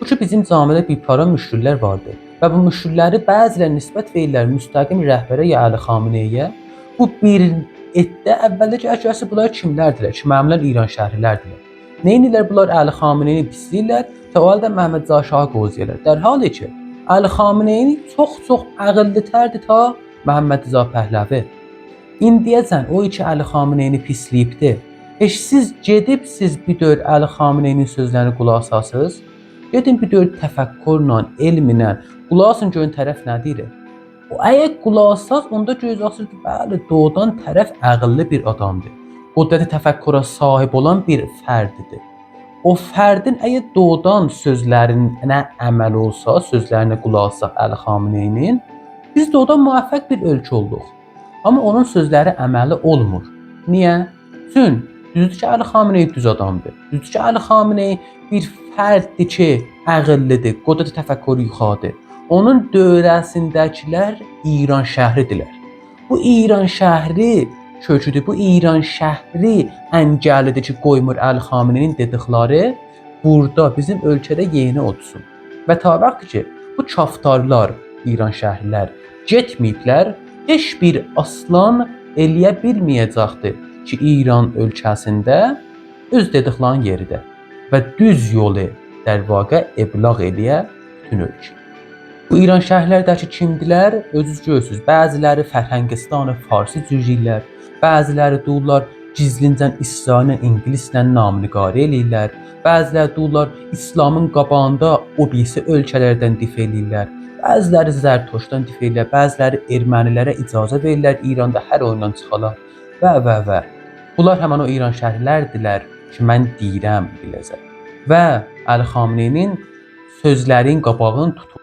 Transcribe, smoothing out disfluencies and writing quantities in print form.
Bu ki bizim camidə bir para müşrilər vardı və bu müşrləri bəziləri nisbət verirlər müstəqim rəhbərə ya Əli Xameneyə. Bu bir etdə əvvəlcə əsası bunlar kimlərdirlər ki, məmulən İran şəhərlilərdirlər. Neynirlər bunlar Əli Xameneyi pisləyirlər, ta o halda Məhəmməd Caşahı qozlayırlar. در حالی ki Əli Xameneyi çox ağıllıtərdir ta Məhəmməd Rza Pəhləvi. İndiyəcən o iki Əli Xameneyini pisləyibdi. Heç siz gedibsiz bir dör Əli Xameneyinin sözlərini qulaq asasınız? Gedin bir dör təfəkkürlə, elmlə qulaq asın görün tərəf nə deyir. O əgər qulaq assaz, onda görəcəksiniz ki, bəli, doğrudan tərəf ağıllı bir adamdır. Qüdrəti təfəkküra sahib olan bir fərdidir. O fərdin əgər doğrudan sözlərinə əməl olsa, sözlərinə qulaq assaq Əli Xameneyinin, biz doğrudan müvəffəq bir ölkə olduq. Amma onun sözləri əməli olmur. Niyə? Çünki düzdür ki, Əli Xameneyi düz adamdır. Düzdür ki, Əli Xameneyi bir fərddir ki, ağıllıdır, qüdrəti təfəkkürü yuxarıdır. Onun dövrəsindəkilər İran şəhridirlər. Bu İran şəhri köküdür, bu İran şəhri əngəlidir ki, qoymur Əli Xameneyinin dedikləri burada bizim ölkədə yeni olsun. Və ta vaxt ki, bu kaftarlar, İran şəhərlər getməyiblər, heç bir aslan eləyə bilməyəcəkdir ki, İran ölkəsində öz dediklərinin yeridə və düz yolu در واقع ابلاغ eləyə bütün ölkə. Bu İran şəhərlərdəki kimdilər? Özünüz görürsünüz. Bəziləri Fərhəngistanı Farsi cürləyirlər, bəziləri deyirlər gizlincən İsraillə, ingilislə namniqarə eləyirlər, bəziləri deyirlər İslamın qabağında o birisi ölkələrdən difə eləyirlər, bəziləri Zərtoşdan difə eləyirlər, bəziləri ermənilərə icazə verirlər İranda hər oyundan çıxalar və. Bunlar həmin o İran şəhərlərdirlər ki, mən deyirəm biləcək. Və Əli Xameneyinin sözlərin qabağını tutur.